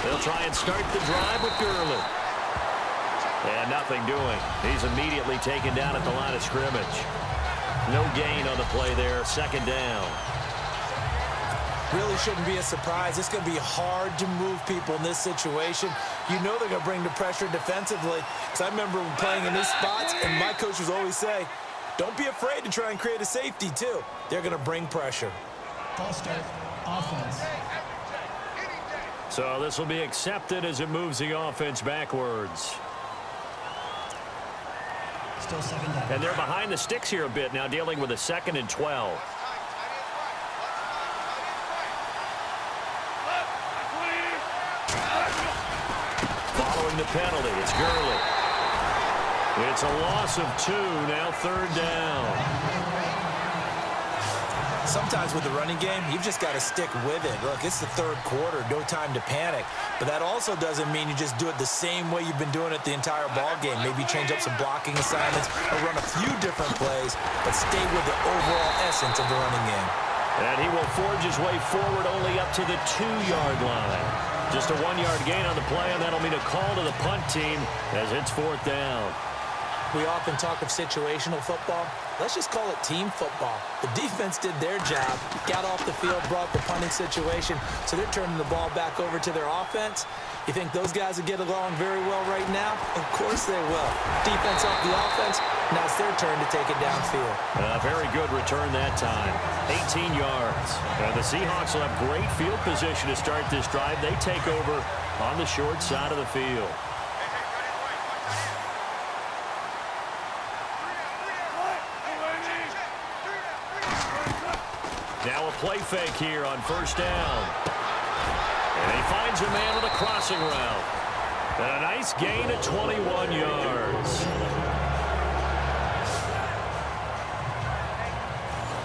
They'll try and start the drive with Gurley. And nothing doing. He's immediately taken down at the line of scrimmage. No gain on the play there. Second down. Really shouldn't be a surprise. It's going to be hard to move people in this situation. You know they're going to bring the pressure defensively. Because I remember playing in these spots, and my coaches always say, don't be afraid to try and create a safety, too. They're going to bring pressure. Ball start, offense. So this will be accepted as it moves the offense backwards. Still second down. And they're behind the sticks here a bit now, dealing with a 2nd and 12. Following the penalty, it's Gurley. It's a loss of 2, now 3rd down. Sometimes with the running game, you've just got to stick with it. Look, it's the 3rd quarter, no time to panic. But that also doesn't mean you just do it the same way you've been doing it the entire ball game. Maybe change up some blocking assignments or run a few different plays, but stay with the overall essence of the running game. And he will forge his way forward only up to the 2-yard line. Just a 1-yard gain on the play, and that'll mean a call to the punt team as it's 4th down. We often talk of situational football. Let's just call it team football. The defense did their job, got off the field, brought the punting situation, so they're turning the ball back over to their offense. You think those guys will get along very well right now? Of course they will. Defense off the offense, now it's their turn to take it downfield. Very good return that time. 18 yards. The Seahawks will have great field position to start this drive. They take over on the short side of the field. Now a play fake here on 1st down. And he finds a man with a crossing route. And a nice gain of 21 yards.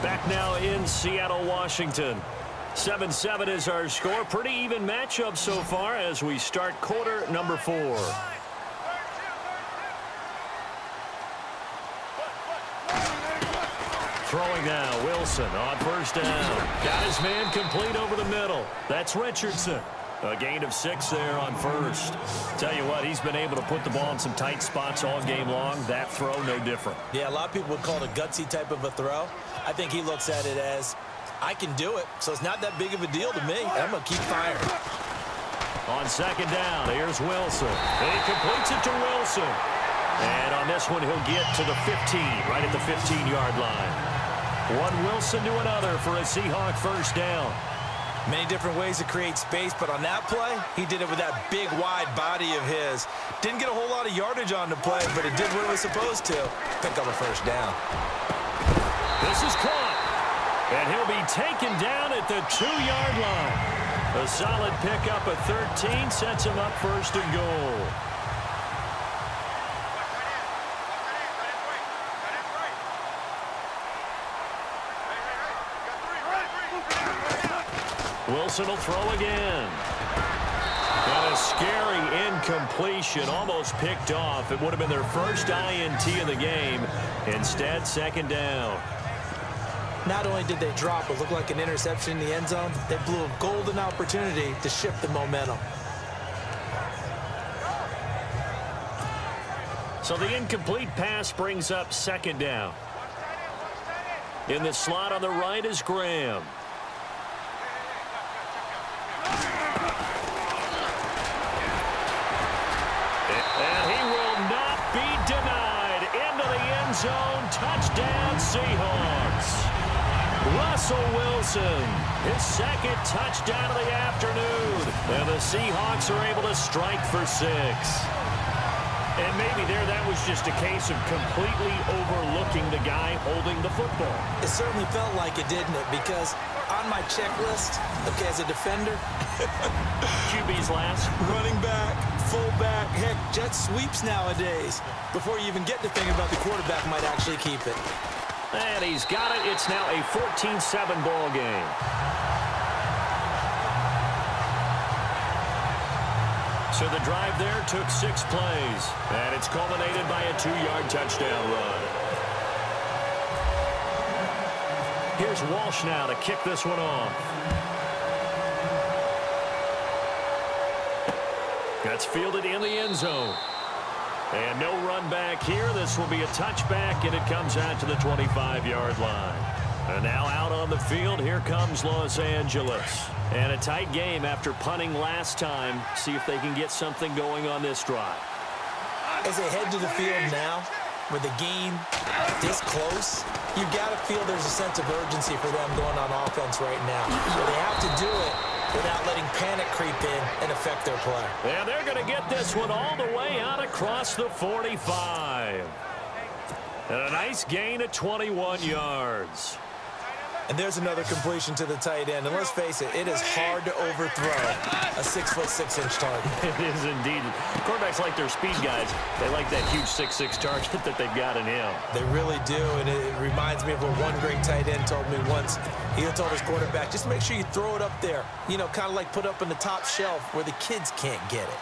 Back now in Seattle, Washington. 7-7 is our score. Pretty even matchup so far as we start quarter number 4. Throwing now, Wilson on 1st down. Got his man complete over the middle. That's Richardson. A gain of 6 there on 1st. Tell you what, he's been able to put the ball in some tight spots all game long. That throw, no different. Yeah, a lot of people would call it a gutsy type of a throw. I think he looks at it as, I can do it, so it's not that big of a deal to me. I'm going to keep firing. On 2nd down, here's Wilson. And he completes it to Wilson. And on this one, he'll get to the 15, right at the 15-yard line. One Wilson to another for a Seahawk 1st down. Many different ways to create space, but on that play, he did it with that big, wide body of his. Didn't get a whole lot of yardage on the play, but it did what it was supposed to. Pick up a 1st down. This is caught. And he'll be taken down at the 2-yard line. A solid pickup of 13 sets him up 1st and goal. Wilson will throw again. And a scary incompletion, almost picked off. It would have been their first INT of the game. Instead, 2nd down. Not only did they drop what looked like an interception in the end zone, they blew a golden opportunity to shift the momentum. So the incomplete pass brings up 2nd down. In the slot on the right is Graham. And he will not be denied. Into the end zone. Touchdown, Seahawks. Russell Wilson, his 2nd touchdown of the afternoon. And the Seahawks are able to strike for 6. And maybe that was just a case of completely overlooking the guy holding the football. It certainly felt like it, didn't it? Because on my checklist, okay, as a defender, QB's last. running back, fullback, heck, jet sweeps nowadays. Before you even get to thinking about the quarterback might actually keep it. And he's got it. It's now a 14-7 ball game. So the drive there took 6 plays, and it's culminated by a 2-yard touchdown run. Here's Walsh now to kick this one off. That's fielded in the end zone. And no run back here. This will be a touchback, and it comes out to the 25-yard line. And now out on the field, here comes Los Angeles. And a tight game after punting last time. See if they can get something going on this drive. As they head to the field now, with the game this close, you've got to feel there's a sense of urgency for them going on offense right now. But they have to do it without letting panic creep in and affect their play. And they're going to get this one all the way out across the 45. And a nice gain of 21 yards. And there's another completion to the tight end. And let's face it, it is hard to overthrow a 6'6" target. It is indeed. Quarterbacks like their speed guys. They like that huge 6'6" target that they've got in him. They really do, and it reminds me of what one great tight end told me once. He told his quarterback, just make sure you throw it up there. You know, kind of like put up in the top shelf where the kids can't get it.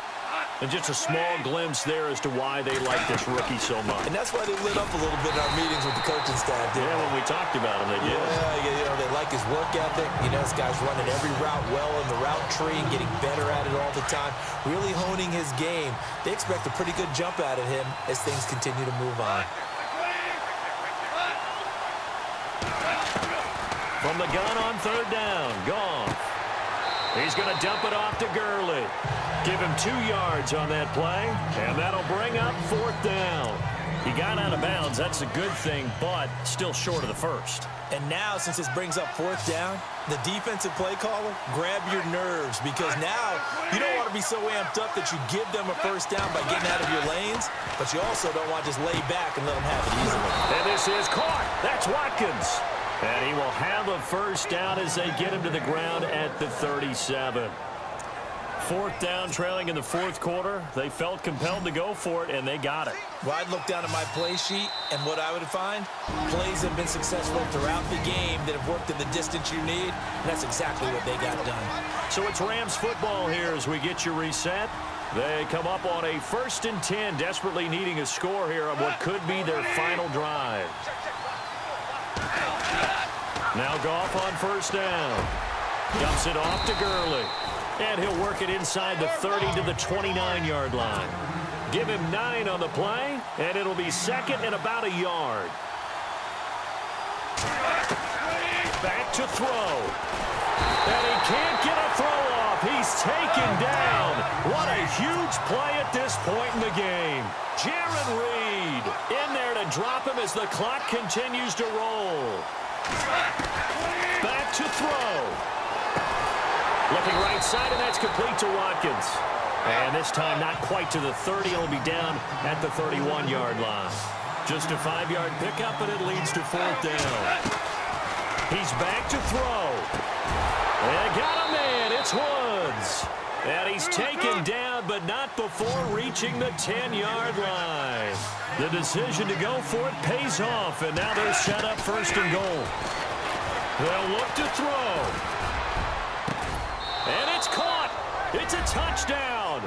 And just a small glimpse there as to why they like this rookie so much. And that's why they lit up a little bit in our meetings with the coaching staff. Yeah, when we talked about him, they did. Yeah, you know, they like his work ethic. You know, this guy's running every route well in the route tree and getting better at it all the time, really honing his game. They expect a pretty good jump out of him as things continue to move on. From the gun on third down, Goff. He's going to dump it off to Gurley. Give him 2 yards on that play, and that'll bring up fourth down. He got out of bounds. That's a good thing, but still short of the first. And now, since this brings up fourth down, the defensive play caller, grab your nerves, because now you don't want to be so amped up that you give them a first down by getting out of your lanes, but you also don't want to just lay back and let them have it easily. And this is caught. That's Watkins. And he will have a first down as they get him to the ground at the 37. Fourth down, trailing in the fourth quarter. They felt compelled to go for it, and they got it. Well, I'd look down at my play sheet, and what I would find, plays have been successful throughout the game that have worked in the distance you need, and that's exactly what they got done. So it's Rams football here as we get you reset. They come up on a 1st and 10, desperately needing a score here on what could be their final drive. Now Goff on first down. Dumps it off to Gurley. And he'll work it inside the 30 to the 29-yard line. Give him 9 on the play, and it'll be second and about a yard. Back to throw. And he can't get a throw off. He's taken down. What a huge play at this point in the game. Jaron Reed in there to drop him as the clock continues to roll. Back to throw. Looking right side, and that's complete to Watkins. And this time not quite to the 30. It'll be down at the 31-yard line. Just a 5-yard pickup, and it leads to fourth down. He's back to throw. And got a man. It's Woods. And he's taken down, but not before reaching the 10-yard line. The decision to go for it pays off, and now they're set up first and goal. They'll look to throw. And it's caught. It's a touchdown.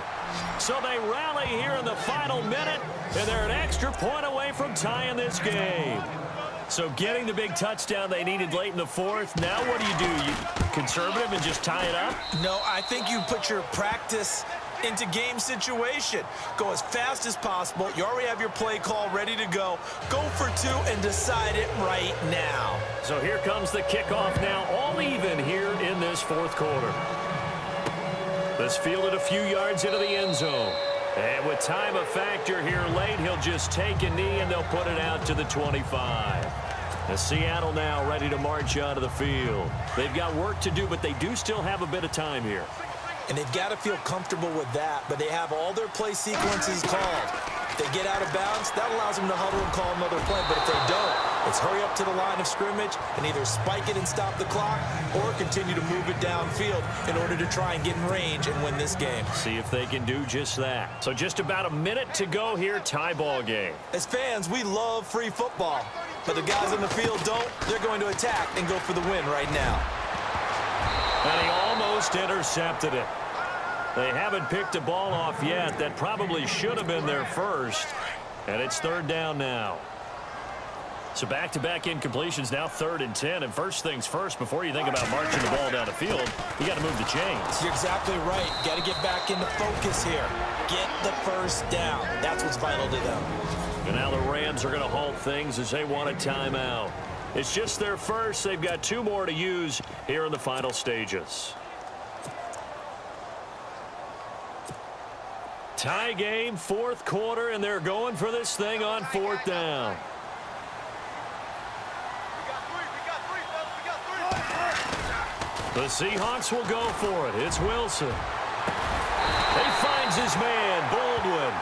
So they rally here in the final minute, and they're an extra point away from tying this game. So getting the big touchdown they needed late in the fourth. Now what do? You conservative and just tie it up? No, I think you put your practice into game situation. Go as fast as possible. You already have your play call ready to go. Go for 2 and decide it right now. So here comes the kickoff now, all even here in this fourth quarter. This fielded a few yards into the end zone. And with time a factor here late, he'll just take a knee and they'll put it out to the 25. As Seattle now ready to march onto the field. They've got work to do, but they do still have a bit of time here. And they've got to feel comfortable with that, but they have all their play sequences called. If they get out of bounds, that allows them to huddle and call another play. But if they don't, it's hurry up to the line of scrimmage and either spike it and stop the clock or continue to move it downfield in order to try and get in range and win this game. See if they can do just that. So just about a minute to go here, tie ball game. As fans, we love free football, but the guys on the field don't. They're going to attack and go for the win right now. And he almost intercepted it. They haven't picked a ball off yet. That probably should have been their first. And it's third down now. So back-to-back incompletions, now 3rd and 10. And first things first, before you think about marching the ball down the field, you got to move the chains. You're exactly right. Got to get back into focus here. Get the first down. That's what's vital to them. And now the Rams are going to halt things as they want a timeout. It's just their first. They've got 2 more to use here in the final stages. Tie game, 4th quarter, and they're going for this thing on 4th down. The Seahawks will go for it. It's Wilson. He finds his man, Baldwin.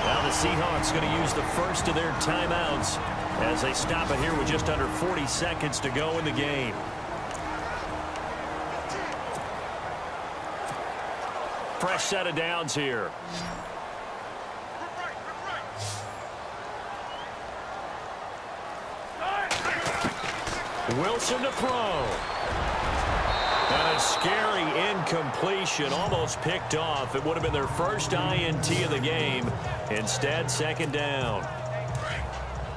Now the Seahawks going to use the first of their timeouts as they stop it here with just under 40 seconds to go in the game. Fresh set of downs here. Wilson to throw. And a scary incompletion, almost picked off. It would have been their first INT of the game. Instead, 2nd down.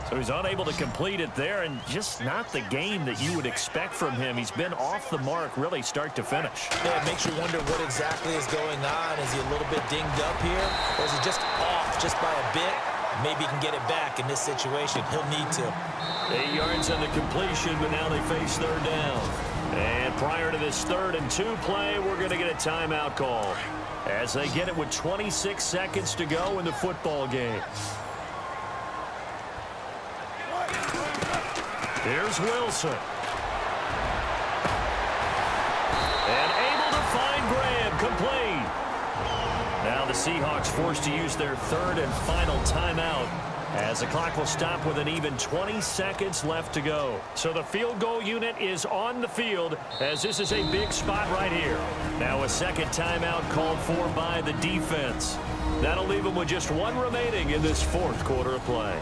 So he's unable to complete it there, and just not the game that you would expect from him. He's been off the mark really start to finish. Yeah, it makes you wonder what exactly is going on. Is he a little bit dinged up here, or is he just off just by a bit? Maybe he can get it back in this situation. He'll need to. 8 yards on the completion, but now they face 3rd down. And prior to this 3rd and 2 play, we're going to get a timeout call as they get it with 26 seconds to go in the football game. Here's Wilson. And able to find Graham, complete. Now the Seahawks forced to use their 3rd and final timeout as the clock will stop with an even 20 seconds left to go. So the field goal unit is on the field as this is a big spot right here. Now a 2nd timeout called for by the defense. That'll leave them with just 1 remaining in this 4th quarter of play.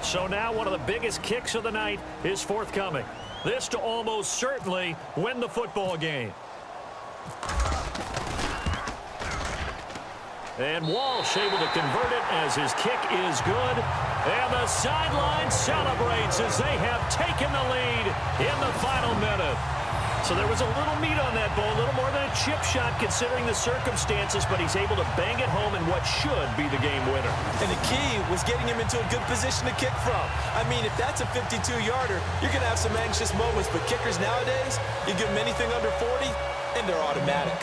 So now one of the biggest kicks of the night is forthcoming. This to almost certainly win the football game. And Walsh able to convert it as his kick is good. And the sideline celebrates as they have taken the lead in the final minute. So there was a little meat on that ball, a little more than a chip shot considering the circumstances, but he's able to bang it home in what should be the game winner. And the key was getting him into a good position to kick from. I mean, if that's a 52-yarder, you're going to have some anxious moments, but kickers nowadays, you give them anything under 40, and they're automatic.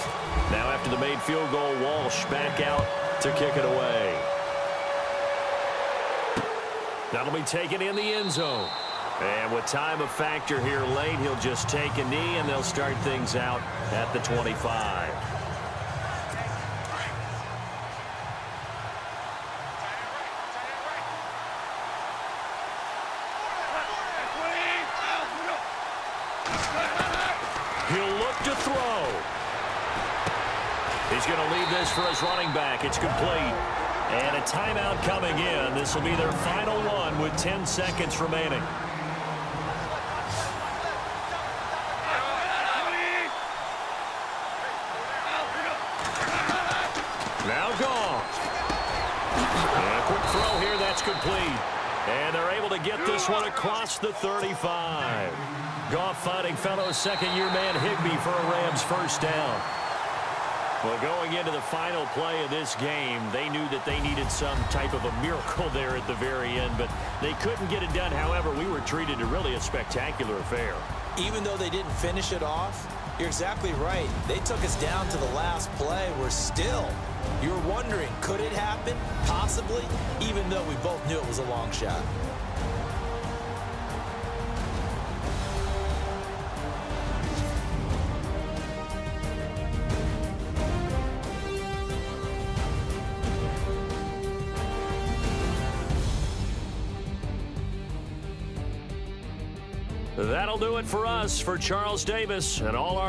Now after the made field goal, Walsh back out to kick it away. That'll be taken in the end zone. And with time a factor here late, he'll just take a knee, and they'll start things out at the 25. He'll look to throw. He's going to leave this for his running back. It's complete. And a timeout coming in. This will be their final one with 10 seconds remaining. Now Goff. And a quick throw here. That's complete. And they're able to get this one across the 35. Goff finding fellow second-year man Higbee for a Rams first down. Well, going into the final play of this game, they knew that they needed some type of a miracle there at the very end, but they couldn't get it done. However, we were treated to really a spectacular affair. Even though they didn't finish it off, you're exactly right. They took us down to the last play. We're still, you were wondering, could it happen? Possibly, even though we both knew it was a long shot. That'll do it for us. For Charles Davis and all our